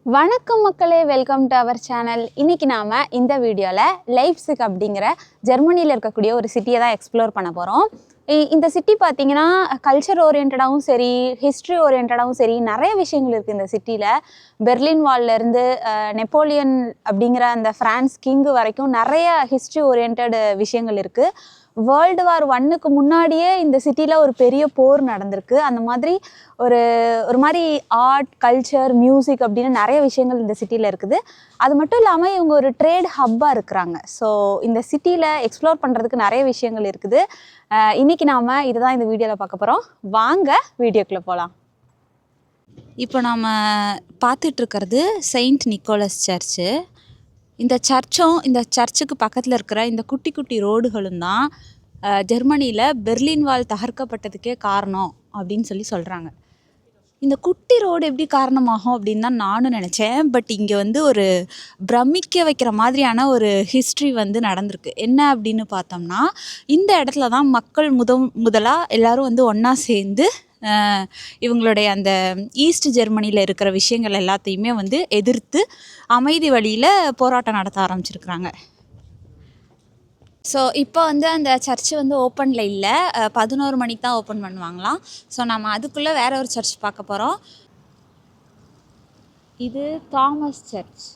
வணக்கம் மக்களே, welcome to our channel. இன்றைக்கி நாம் இந்த வீடியோவில் லைப்சிக் அப்படிங்கிற ஜெர்மனியில் இருக்கக்கூடிய ஒரு சிட்டியை தான் எக்ஸ்ப்ளோர் பண்ண போகிறோம். இந்த சிட்டி பார்த்திங்கன்னா கல்ச்சர் ஓரியன்டாகவும் சரி, ஹிஸ்ட்ரி ஓரியன்டாகவும் சரி, நிறைய விஷயங்கள் இருக்குது இந்த சிட்டியில். பெர்லின் வால்லேருந்து நெப்போலியன் அப்படிங்கிற அந்த ஃப்ரான்ஸ் கிங்கு வரைக்கும் நிறைய ஹிஸ்ட்ரி ஓரியன்ட் விஷயங்கள் இருக்குது. வேர்ல்டு வார் 1க்கு முன்னாடியே இந்த சிட்டியில் ஒரு பெரிய போர் நடந்திருக்கு. அந்த மாதிரி ஒரு மாதிரி ஆர்ட், கல்ச்சர், மியூசிக் அப்படின்னு நிறைய விஷயங்கள் இந்த சிட்டியில் இருக்குது. அது மட்டும் இல்லாமல் இவங்க ஒரு ட்ரேட் ஹப்பாக இருக்கிறாங்க. ஸோ இந்த சிட்டியில் எக்ஸ்ப்ளோர் பண்ணுறதுக்கு நிறைய விஷயங்கள் இருக்குது. இன்றைக்கி நாம் இதுதான் இந்த வீடியோவில் பார்க்க போகிறோம். வாங்க வீடியோக்குள்ளே போகலாம். இப்போ நாம் பார்த்துட்ருக்கிறது செயின்ட் நிக்கோலஸ் சர்ச்சு. இந்த சர்ச்சும் இந்த சர்ச்சுக்கு பக்கத்தில் இருக்கிற இந்த குட்டி குட்டி ரோடுகளும் தான் ஜெர்மனியில் பெர்லின் வால் தகர்க்கப்பட்டதுக்கே காரணம் அப்படின்னு சொல்கிறாங்க. இந்த குட்டி ரோடு எப்படி காரணமாகும் அப்படின்னு தான் நானும் நினச்சேன். பட் இங்கே ஒரு பிரமிக்க வைக்கிற மாதிரியான ஒரு ஹிஸ்ட்ரி நடந்திருக்கு. என்ன அப்படின்னு பார்த்தோம்னா, இந்த இடத்துல தான் மக்கள் முதலாக எல்லோரும் ஒன்றா சேர்ந்து இவங்களுடைய அந்த ஈஸ்ட் ஜெர்மனியில் இருக்கிற விஷயங்கள் எல்லாத்தையுமே எதிர்த்து அமைதி வழியில் போராட்டம் நடத்த ஆரம்பிச்சிருக்கிறாங்க. ஸோ இப்போ அந்த சர்ச்சு ஓப்பனில் இல்லை, 11 மணிக்கு தான் ஓப்பன் பண்ணுவாங்களாம். ஸோ நம்ம அதுக்குள்ளே வேற ஒரு சர்ச் பார்க்க போகிறோம். இது தாமஸ் சர்ச்.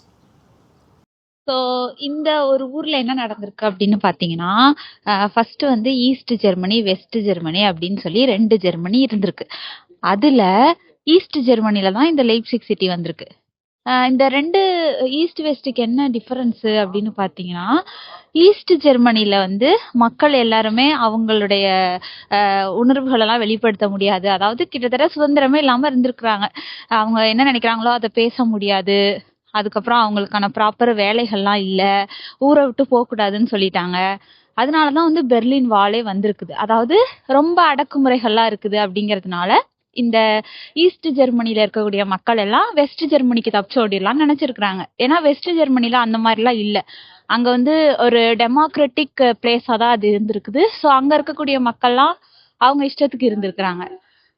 ஸோ இந்த ஒரு ஊரில் என்ன நடந்திருக்கு அப்படின்னு பார்த்தீங்கன்னா, first East Germany, West Germany அப்படின்னு சொல்லி 2 ஜெர்மனி இருந்திருக்கு. அதில் ஈஸ்ட் ஜெர்மனியில் தான் இந்த லைப்சிக் சிட்டி வந்திருக்கு. இந்த 2 ஈஸ்ட் வெஸ்ட்டுக்கு என்ன டிஃபரன்ஸு அப்படின்னு பார்த்தீங்கன்னா, ஈஸ்ட் ஜெர்மனியில் மக்கள் எல்லாருமே அவங்களுடைய உணர்வுகளெல்லாம் வெளிப்படுத்த முடியாது. அதாவது கிட்டத்தட்ட சுதந்திரமே இல்லாமல் இருந்திருக்கிறாங்க. அவங்க என்ன நினைக்கிறாங்களோ அதை பேச முடியாது. அதுக்கப்புறம் அவங்களுக்கான ப்ராப்பர் வேலைகள்லாம் இல்லை, ஊரை விட்டு போகக்கூடாதுன்னு சொல்லிட்டாங்க. அதனால தான் பெர்லின் வாலே வந்திருக்குது. அதாவது ரொம்ப அடக்குமுறைகள்லாம் இருக்குது அப்படிங்கிறதுனால இந்த ஈஸ்ட் ஜெர்மனியில் இருக்கக்கூடிய மக்கள் எல்லாம் வெஸ்ட் ஜெர்மனிக்கு தப்பிச்சு ஓடிடலாம்னு நினச்சிருக்கிறாங்க. ஏன்னா வெஸ்ட் ஜெர்மனியில் அந்த மாதிரிலாம் இல்லை. அங்கே ஒரு டெமோக்ராட்டிக் பிளேஸாக தான் அது இருந்திருக்குது. ஸோ அங்கே இருக்கக்கூடிய மக்கள்லாம் அவங்க இஷ்டத்துக்கு இருந்திருக்கிறாங்க.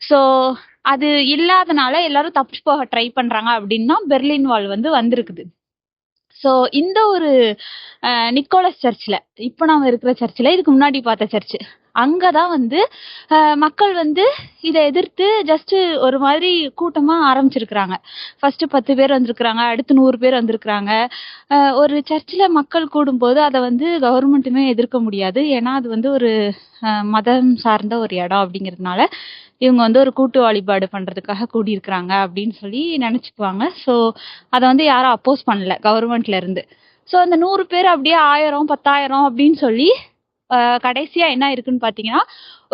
ஸோ அது இல்லாதனால எல்லாரும் தப்பிச்சு போக ட்ரை பண்ணுறாங்க அப்படின்னா பெர்லின் வால் வந்திருக்குது. ஸோ இந்த ஒரு நிக்கோலஸ் சர்ச்சில், இப்போ நாம் இருக்கிற சர்ச்சில், இதுக்கு முன்னாடி பார்த்த சர்ச்சு, அங்கே தான் மக்கள் இதை எதிர்த்து ஜஸ்ட்டு ஒரு மாதிரி கூட்டமாக ஆரம்பிச்சிருக்கிறாங்க. ஃபஸ்ட்டு 10 பேர் வந்திருக்கிறாங்க, அடுத்து 100 பேர் வந்திருக்கிறாங்க. ஒரு சர்ச்சில் மக்கள் கூடும்போது அதை கவர்மெண்ட்டுமே எதிர்க்க முடியாது. ஏன்னா அது ஒரு மதம் சார்ந்த ஒரு இடம் அப்படிங்கிறதுனால இவங்க ஒரு கூட்டு வழிபாடு பண்ணுறதுக்காக கூடியிருக்கிறாங்க அப்படின்னு சொல்லி நினச்சிக்குவாங்க. ஸோ அதை யாரும் அப்போஸ் பண்ணல கவர்மெண்ட்லேருந்து. ஸோ அந்த 100 பேர் அப்படியே 1000, 10,000 அப்படின்னு சொல்லி கடைசியாக என்ன இருக்குன்னு பார்த்தீங்கன்னா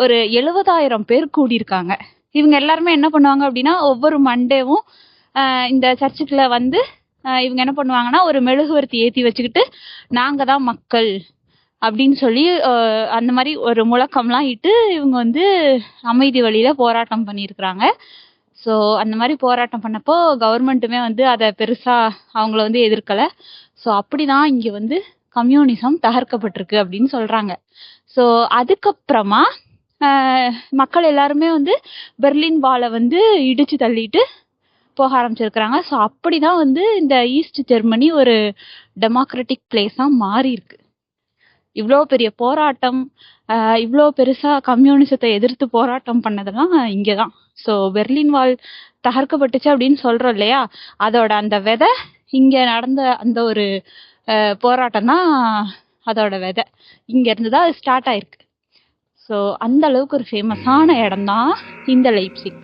ஒரு 70,000 பேர் கூடியிருக்காங்க. இவங்க எல்லாருமே என்ன பண்ணுவாங்க அப்படின்னா, ஒவ்வொரு மண்டேவும் இந்த சர்ச்சுக்குள்ள இவங்க என்ன பண்ணுவாங்கன்னா, ஒரு மெழுகுவர்த்தி ஏற்றி வச்சுக்கிட்டு நாங்கள் தான் மக்கள் அப்படின்னு சொல்லி அந்த மாதிரி ஒரு முழக்கம்லாம் இட்டு இவங்க அமைதி வழியில் போராட்டம் பண்ணியிருக்கிறாங்க. ஸோ அந்த மாதிரி போராட்டம் பண்ணப்போ கவர்மெண்ட்டுமே அதை பெருசாக அவங்கள எதிர்க்கலை. ஸோ அப்படி தான் இங்கே கம்யூனிசம் தகர்க்கப்பட்டிருக்கு அப்படின்னு சொல்கிறாங்க. ஸோ அதுக்கப்புறமா மக்கள் எல்லாருமே பெர்லின் வாலை இடித்து தள்ளிட்டு போக ஆரம்பிச்சிருக்கிறாங்க. ஸோ அப்படி தான் இந்த ஈஸ்ட் ஜெர்மனி ஒரு டெமோக்ராட்டிக் பிளேஸாக மாறி இருக்கு. இவ்வளோ பெரிய போராட்டம், இவ்வளோ பெருசாக கம்யூனிசத்தை எதிர்த்து போராட்டம் பண்ணதெல்லாம் இங்கே தான். ஸோ பெர்லின் வால் தகர்க்கப்பட்டுச்சு அப்படின்னு சொல்கிறோம் இல்லையா, அதோட அந்த விதை இங்கே நடந்த அந்த ஒரு போராட்டம் தான் அதோட விதை. இங்கேருந்து தான் ஸ்டார்ட் ஆயிருக்கு. ஸோ அந்த அளவுக்கு ஒரு ஃபேமஸான இடம் தான் இந்த லைப்சிக்.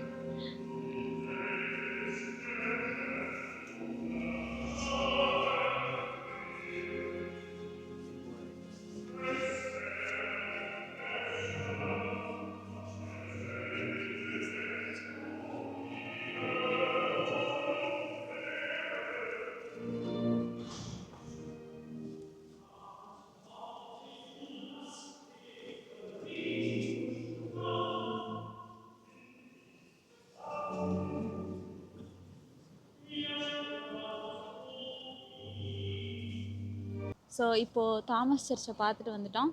ஸோ இப்போது தாமஸ் சர்ச்சை பார்த்துட்டு வந்துட்டோம்.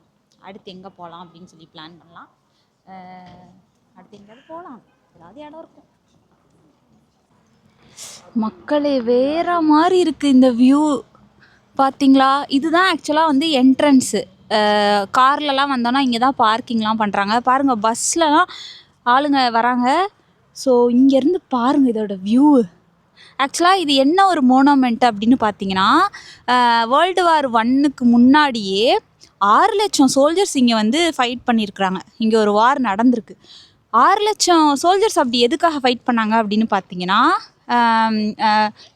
அடுத்து எங்கே போகலாம் அப்படின்னு சொல்லி பிளான் பண்ணலாம். அடுத்து எங்கேயாவது போகலாம், ஏதாவது இடம் இருக்கும். மக்களே வேற மாதிரி இருக்குது இந்த வியூ. பார்த்தீங்களா? இதுதான் ஆக்சுவலாக வந்து என்ட்ரன்ஸு. கார்லலாம் வந்தோன்னா இங்கே தான் பார்க்கிங்லாம் பண்ணுறாங்க. பாருங்கள் பஸ்லலாம் ஆளுங்க வராங்க. ஸோ இங்கேருந்து பாருங்கள் இதோட வியூ. ஆக்சுவலாக இது என்ன ஒரு மோனோமெண்ட் அப்படின்னு பார்த்தீங்கன்னா, வேர்ல்டு வார் 1க்கு முன்னாடியே 6,00,000 சோல்ஜர்ஸ் இங்கே வந்து ஃபைட் பண்ணியிருக்கிறாங்க. இங்கே ஒரு வார் நடந்திருக்கு. 6,00,000 சோல்ஜர்ஸ் அப்படி எதுக்காக ஃபைட் பண்ணாங்க அப்படின்னு பார்த்தீங்கன்னா,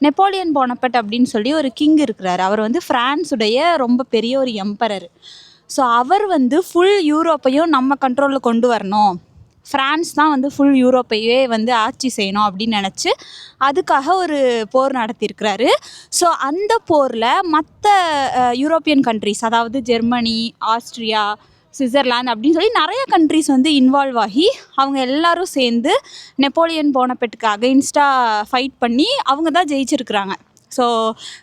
நெப்போலியன் போனபர்ட் அப்படின்னு சொல்லி ஒரு கிங் இருக்கிறார். அவர் வந்து ஃப்ரான்ஸுடைய ரொம்ப பெரிய ஒரு எம்பரர். ஸோ அவர் வந்து ஃபுல் யூரோப்பையும் நம்ம கண்ட்ரோலில் கொண்டு வரணும், ஃப்ரான்ஸ் தான் வந்து ஃபுல் யூரோப்பையே வந்து ஆட்சி செய்யணும் அப்படின்னு நினச்சி அதுக்காக ஒரு போர் நடத்தியிருக்கிறாரு. ஸோ அந்த போரில் மற்ற யூரோப்பியன் கண்ட்ரிஸ், அதாவது ஜெர்மனி, ஆஸ்ட்ரியா, சுவிட்சர்லாந்து அப்படின்னு சொல்லி நிறைய கண்ட்ரிஸ் வந்து இன்வால்வ் ஆகி அவங்க எல்லாரும் சேர்ந்து நெப்போலியன் போனபர்ட்டுக்கு அகெயின்ஸ்டாக ஃபைட் பண்ணி அவங்க தான் ஜெயிச்சிருக்கிறாங்க. ஸோ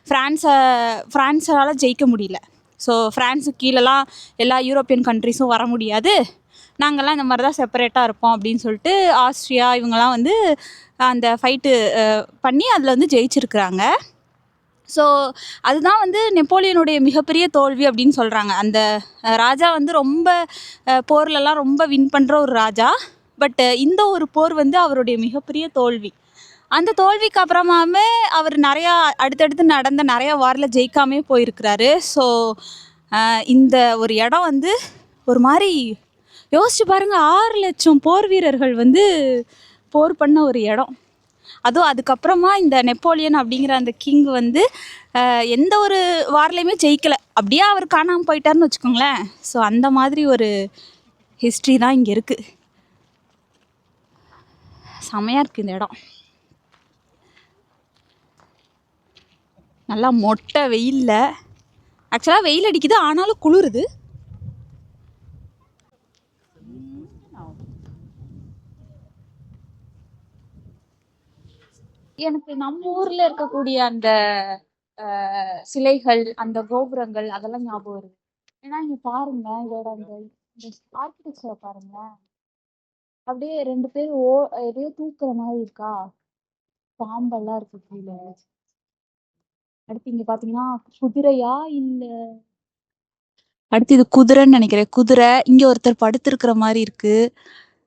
ஃப்ரான்ஸால் ஜெயிக்க முடியல. ஸோ ஃப்ரான்ஸுக்கு கீழெல்லாம் எல்லா யூரோப்பியன் கண்ட்ரிஸும் வர முடியாது, நாங்கள்லாம் இந்த மாதிரி தான் செப்பரேட்டாக இருப்போம் அப்படின்னு சொல்லிட்டு ஆஸ்ட்ரியா இவங்கெல்லாம் வந்து அந்த ஃபைட்டு பண்ணி அதில் வந்து ஜெயிச்சிருக்கிறாங்க. ஸோ அதுதான் வந்து நெப்போலியனுடைய மிகப்பெரிய தோல்வி அப்படின்னு சொல்கிறாங்க. அந்த ராஜா வந்து ரொம்ப போர்லலாம் ரொம்ப வின் பண்ணுற ஒரு ராஜா. பட் இந்த ஒரு போர் வந்து அவருடைய மிகப்பெரிய தோல்வி. அந்த தோல்விக்கு அப்புறமாவே அவர் நிறையா அடுத்தடுத்து நடந்த நிறையா வாரில் ஜெயிக்காமே போயிருக்கிறாரு. ஸோ இந்த ஒரு இடம் வந்து ஒரு மாதிரி யோசிச்சு பாருங்கள், 6,00,000 போர் வீரர்கள் வந்து போர் பண்ண ஒரு இடம். அதுவும் அதுக்கப்புறமா இந்த நெப்போலியன் அப்படிங்கிற அந்த கிங் வந்து எந்த ஒரு வார்லையுமே ஜெயிக்கலை, அப்படியே அவர் காணாமல் போயிட்டாருன்னு வச்சுக்கோங்களேன். ஸோ அந்த மாதிரி ஒரு ஹிஸ்ட்ரி தான் இங்கே இருக்குது. செமையாக இருக்குது இந்த இடம். நல்லா மொட்டை வெயிலில், ஆக்சுவலாக வெயில் அடிக்குது ஆனாலும் குளிருது. எனக்கு நம்ம ஊரில் இருக்கக்கூடிய அந்த சிலைகள், அந்த கோபுரங்கள் அதெல்லாம் ஞாபகம் வருது. ஏன்னா இங்கே பாருங்க, இதோட அந்த ஆர்கிடெக்சரை பாருங்களேன், அப்படியே 2 பேர் எதையோ தூக்குற மாதிரி இருக்கா, பாம்பெல்லாம் இருக்கு கீழே. அடுத்து இங்க பாத்தீங்கன்னா குதிரையா இல்ல, அடுத்து இது குதிரைன்னு நினைக்கிறேன். குதிரை, இங்க ஒருத்தர் படுத்திருக்கிற மாதிரி இருக்கு.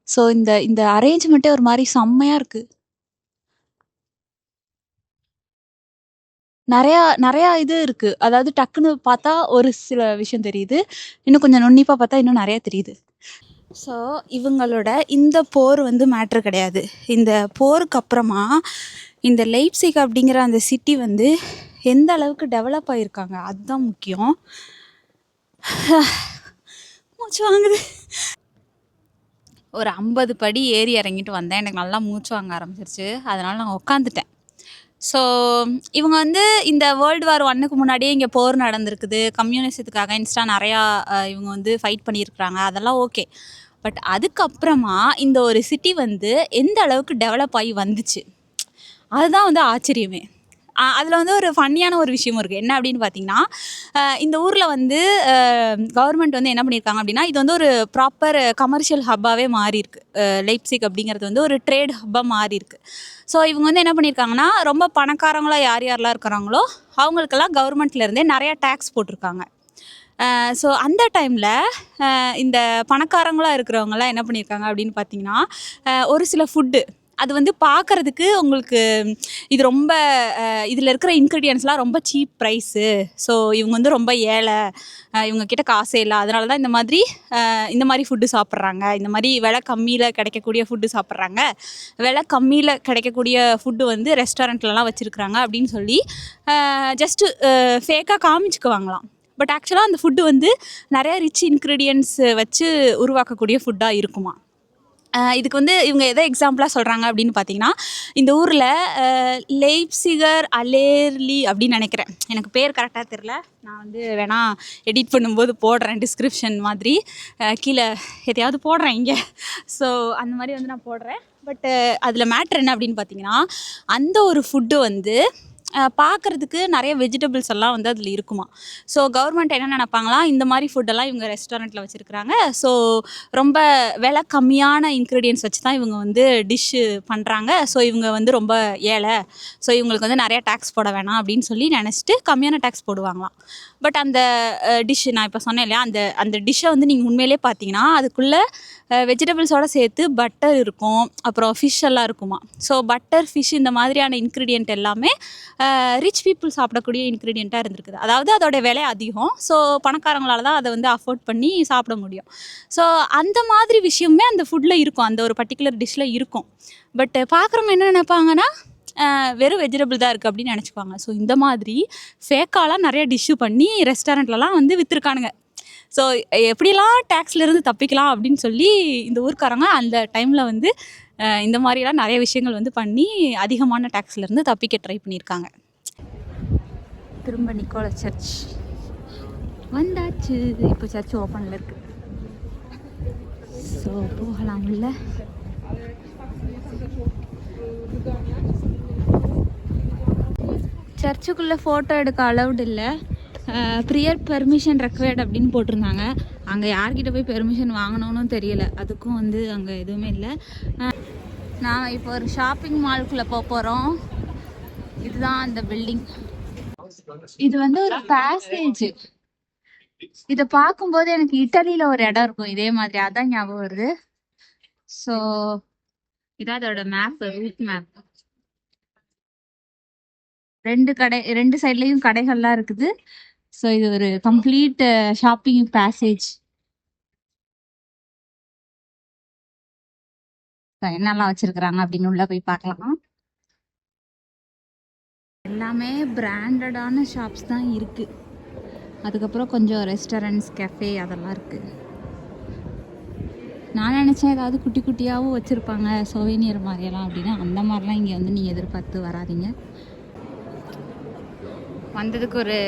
ஸோ இந்த இந்த அரேஞ்ச்மெண்ட்டே ஒரு மாதிரி செம்மையா இருக்கு. நிறையா இது இருக்கு. அதாவது டக்குன்னு பார்த்தா ஒரு சில விஷயம் தெரியுது, இன்னும் கொஞ்சம் நுண்ணிப்பாக பார்த்தா இன்னும் நிறையா தெரியுது. ஸோ இவங்களோட இந்த போர் வந்து மேட்ரு கிடையாது. இந்த போருக்கு அப்புறமா இந்த லைப்சிக் அப்படிங்கிற அந்த சிட்டி வந்து எந்த அளவுக்கு டெவலப் ஆகியிருக்காங்க அதுதான் முக்கியம். மூச்சு வாங்குது. ஒரு 50 படி ஏறி இறங்கிட்டு வந்தேன், எனக்கு நல்லா மூச்சு வாங்க ஆரம்பிச்சிருச்சு, அதனால் நான் உட்காந்துட்டேன். ஸோ இவங்க வந்து இந்த வேர்ல்டு வார் 1க்கு முன்னாடியே இங்கே போர் நடந்திருக்குது, கம்யூனிசத்துக்கு அகைன்ஸ்டாக நிறையா இவங்க வந்து ஃபைட் பண்ணியிருக்கிறாங்க, அதெல்லாம் ஓகே. பட் அதுக்கப்புறமா இந்த ஒரு சிட்டி வந்து எந்த அளவுக்கு டெவலப் ஆகி வந்துச்சு அதுதான் வந்து ஆச்சரியமே. அதில் வந்து ஒரு ஃபன்னியான ஒரு விஷயமும் இருக்குது. என்ன அப்படின்னு பார்த்தீங்கன்னா, இந்த ஊரில் வந்து கவர்மெண்ட் வந்து என்ன பண்ணியிருக்காங்க அப்படின்னா, இது வந்து ஒரு ப்ராப்பர் கமர்ஷியல் ஹப்பாகவே மாறி இருக்கு. லைப்சிக் அப்படிங்கிறது வந்து ஒரு ட்ரேட் ஹப்பாக மாறி இருக்கு. ஸோ இவங்க வந்து என்ன பண்ணியிருக்காங்கன்னா, ரொம்ப பணக்காரங்களாக யார் யாரெல்லாம் இருக்கிறாங்களோ அவங்களுக்கெல்லாம் கவர்மெண்ட்லேருந்தே நிறையா டேக்ஸ் போட்டிருக்காங்க. ஸோ அந்த டைமில் இந்த பணக்காரங்களாக இருக்கிறவங்களாம் என்ன பண்ணியிருக்காங்க அப்படின்னு பார்த்தீங்கன்னா, ஒரு சில ஃபுட்டு அது வந்து பார்க்குறதுக்கு உங்களுக்கு இது ரொம்ப இதில் இருக்கிற இன்க்ரீடியன்ஸ்லாம் ரொம்ப சீப் ப்ரைஸு, ஸோ இவங்க வந்து ரொம்ப ஏழை, இவங்கக்கிட்ட காசே இல்லை, அதனால தான் இந்த மாதிரி ஃபுட்டு சாப்பிட்றாங்க, இந்த மாதிரி விலை கம்மியில் கிடைக்கக்கூடிய ஃபுட்டு சாப்பிட்றாங்க, விலை கம்மியில் கிடைக்கக்கூடிய ஃபுட்டு வந்து ரெஸ்டாரண்ட்லலாம் வச்சுருக்குறாங்க அப்படின்னு சொல்லி ஜஸ்ட்டு ஃபேக்காக காமிச்சுக்குவாங்களாம். பட் ஆக்சுவலாக அந்த ஃபுட்டு வந்து நிறையா ரிச் இன்க்ரீடியன்ஸ் வச்சு உருவாக்கக்கூடிய ஃபுட்டாக இருக்குமா. இதுக்கு வந்து இவங்க எதை எக்ஸாம்பிளாக சொல்கிறாங்க அப்படின்னு பார்த்தீங்கன்னா, இந்த ஊரில் லைப்சிகர் அலேர்லி அப்படின்னு நினைக்கிறேன், எனக்கு பேர் கரெக்டாக தெரில, நான் வந்து வேணால் எடிட் பண்ணும்போது போடுறேன் டிஸ்கிரிப்ஷன் மாதிரி, கீழே எதையாவது போடுறேன் இங்கே. ஸோ அந்த மாதிரி வந்து நான் போடுறேன். பட் அதில் மேட்ரு என்ன அப்படின்னு பார்த்தீங்கன்னா, அந்த ஒரு ஃபுட்டு வந்து பார்க்குறதுக்கு நிறைய வெஜிடபிள்ஸ் எல்லாம் வந்து அதில் இருக்குமா. ஸோ கவர்மெண்ட் என்ன நினைப்பாங்களாம், இந்த மாதிரி ஃபுட்டெல்லாம் இவங்க ரெஸ்டாரண்ட்டில் வச்சுருக்குறாங்க, ஸோ ரொம்ப விலை கம்மியான இன்க்ரீடியன்ட்ஸ் வச்சு தான் இவங்க வந்து டிஷ்ஷு பண்ணுறாங்க, ஸோ இவங்க வந்து ரொம்ப ஏழை, ஸோ இவங்களுக்கு வந்து நிறையா டேக்ஸ் போட வேணாம் அப்படின்னு சொல்லி நினச்சிட்டு கம்மியான டேக்ஸ் போடுவாங்களாம். பட் அந்த டிஷ்ஷு நான் இப்போ சொன்னேன் இல்லையா, அந்த அந்த டிஷ்ஷை வந்து நீங்கள் உண்மையிலே பார்த்தீங்கன்னா அதுக்குள்ளே வெஜிடபிள்ஸோடு சேர்த்து பட்டர் இருக்கும், அப்புறம் ஃபிஷ் எல்லாம் இருக்குமா. ஸோ பட்டர், ஃபிஷ் இந்த மாதிரியான இன்க்ரீடியன்ட் எல்லாமே ரிச் பீப்புள் சாப்பிடக்கூடிய இன்க்ரீடியண்ட்டாக இருந்திருக்குது. அதாவது அதோட விலை அதிகம், ஸோ பணக்காரங்களால் தான் அதை வந்து அஃபோர்ட் பண்ணி சாப்பிட முடியும். ஸோ அந்த மாதிரி விஷயமே அந்த ஃபுட்டில் இருக்கும், அந்த ஒரு பர்டிகுலர் டிஷ்ஷில் இருக்கும். பட் பார்க்குறவங்க என்ன நினைப்பாங்கன்னா, வெறும் வெஜிடபிள் தான் இருக்குது அப்படின்னு நினச்சிக்குவாங்க. ஸோ இந்த மாதிரி ஃபேக்காலாம் நிறைய டிஷ்ஷு பண்ணி ரெஸ்டாரண்ட்லலாம் வந்து விற்றுருக்கானுங்க. ஸோ எப்படிலாம் டேக்ஸ்லேருந்து தப்பிக்கலாம் அப்படின்னு சொல்லி இந்த ஊர்க்காரங்க அந்த டைமில் வந்து இந்த மாதிரிலாம் நிறைய விஷயங்கள் வந்து பண்ணி அதிகமான டேக்ஸ்லேருந்து தப்பிக்க ட்ரை பண்ணியிருக்காங்க. திரும்ப நிக்கோலா சர்ச் வந்தாச்சு. இப்போ சர்ச் ஓப்பனில் இருக்குது, ஸோ போகலாம் உள்ள. சர்ச்சுக்குள்ளே ஃபோட்டோ எடுக்க அலவுட் இல்லை, ப்ரியர் பெர்மிஷன் ரெக்வயர்ட் அப்படின்னு போட்டிருந்தாங்க. அங்கே யார்கிட்ட போய் பெர்மிஷன் வாங்கணும்னு தெரியல, அதுக்கும் வந்து அங்கே எதுவுமே இல்லை. நான் இப்போ ஒரு ஷாப்பிங் மால்குள்ளே போக போகிறோம். இதுதான் அந்த பில்டிங். இது வந்து ஒரு பேசேஜ். இதை பார்க்கும்போது எனக்கு இட்டலியில் ஒரு இடம் இருக்கும் இதே மாதிரி, அதான் ஞாபகம் வருது. ஸோ இதான் அதோட மேப், ரூட் மேப். ரெண்டு சைட்லேயும் கடைகள்லாம் இருக்குது. ஸோ இது ஒரு கம்ப்ளீட் ஷாப்பிங் பேசேஜ். என்னெல்லாம் வச்சிருக்கிறாங்க அப்படின்னு உள்ள போய் பார்க்கலாம். எல்லாமே பிராண்டடான ஷாப்ஸ் தான் இருக்கு. அதுக்கப்புறம் கொஞ்சம் ரெஸ்டாரண்ட்ஸ், கஃபே அதெல்லாம் இருக்கு. நான் நினச்சேன் ஏதாவது குட்டி குட்டியாகவும் வச்சுருப்பாங்க சோவேனியர் மாதிரியெல்லாம் அப்படின்னு. அந்த மாதிரிலாம் இங்கே வந்து நீங்கள் எதிர்பார்த்து வராதிங்க. வந்ததுக்கு ஒரு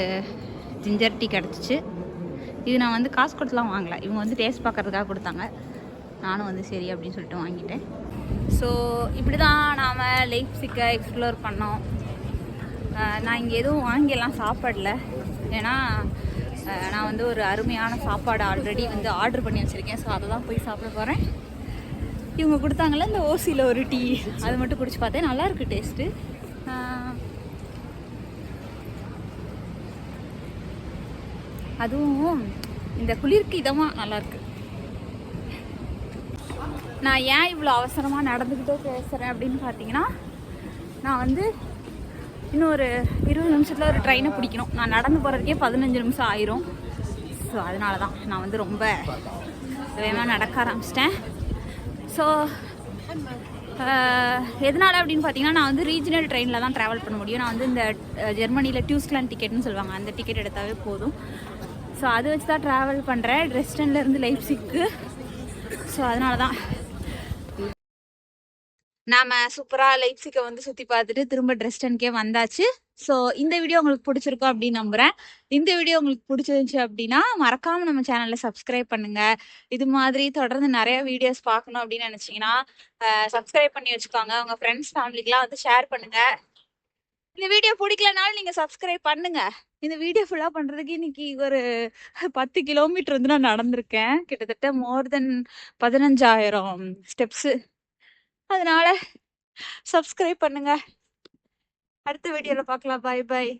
ஜிஞ்சர் டீ கிடச்சிச்சு. இது நான் வந்து காசு கொடுத்துலாம் வாங்கலை, இவங்க வந்து டேஸ்ட் பார்க்கறதுக்காக கொடுத்தாங்க. நானும் வந்து சரி அப்படின்னு சொல்லிட்டு வாங்கிட்டேன். ஸோ இப்படி தான் நாம் லைப்சிக்கை எக்ஸ்ப்ளோர் பண்ணோம். நான் இங்கே எதுவும் வாங்கியெல்லாம் சாப்பிடல, ஏன்னா நான் வந்து ஒரு அருமையான சாப்பாடு ஆல்ரெடி வந்து ஆர்டர் பண்ணி வச்சுருக்கேன். ஸோ அதை தான் போய் சாப்பிட போகிறேன். இவங்க கொடுத்தாங்களே இந்த ஓசியில் ஒரு டீ, அது மட்டும் குடிச்சு பார்த்தேன், நல்லாயிருக்கு டேஸ்ட்டு. அதுவும் இந்த குளிருக்கு இதமாக நல்லாயிருக்கு. நான் ஏன் இவ்வளோ அவசரமாக நடந்துக்கிட்டே பேசுகிறேன் அப்படின்னு பார்த்தீங்கன்னா, நான் வந்து இன்னும் ஒரு 20 நிமிஷத்தில் ஒரு ட்ரெயினை பிடிக்கணும். நான் நடந்து போகிறதுக்கே 15 நிமிஷம் ஆயிரும். ஸோ அதனால தான் நான் வந்து ரொம்ப வேகமாக நடக்க ஆரம்பிச்சிட்டேன். ஸோ எதனால் அப்படின்னு பார்த்தீங்கன்னா, நான் வந்து ரீஜனல் ட்ரெயினில் தான் ட்ராவல் பண்ண முடியும். நான் வந்து இந்த ஜெர்மனியில் டியூஸ்லாண்ட் டிக்கெட்னு சொல்லுவாங்க, அந்த டிக்கெட் எடுத்தாவே போதும். ஸோ அதை வச்சு தான் ட்ராவல் பண்ணுறேன் ட்ரெஸ்டன்லேருந்து லைப்சிக்கு. ஸோ அதனால தான் நாம் சூப்பராக லைப்சிக்கை வந்து சுற்றி பார்த்துட்டு திரும்ப ட்ரெஸ்டன்கே வந்தாச்சு. ஸோ இந்த வீடியோ உங்களுக்கு பிடிச்சிருக்கோம் அப்படின்னு நம்புகிறேன். இந்த வீடியோ உங்களுக்கு பிடிச்சிருந்துச்சு அப்படின்னா மறக்காமல் நம்ம சேனலில் சப்ஸ்கிரைப் பண்ணுங்கள். இது மாதிரி தொடர்ந்து நிறைய வீடியோஸ் பார்க்கணும் அப்படின்னு நினச்சிங்கன்னா சப்ஸ்கிரைப் பண்ணி வச்சுக்கோங்க. உங்கள் ஃப்ரெண்ட்ஸ் ஃபேமிலிக்கெலாம் வந்து ஷேர் பண்ணுங்கள். இந்த வீடியோ பிடிக்கலனாலும் நீங்கள் சப்ஸ்கிரைப் பண்ணுங்கள். இந்த வீடியோ ஃபுல்லாக பண்ணுறதுக்கு இன்னைக்கு ஒரு 10 கிலோமீட்டர் வந்து நான் நடந்திருக்கேன். கிட்டத்தட்ட மோர் தென் 15,000 ஸ்டெப்ஸு. அதனால சப்ஸ்கிரைப் பண்ணுங்க. அடுத்த வீடியோவில் பார்க்கலாம். பாய் பாய்.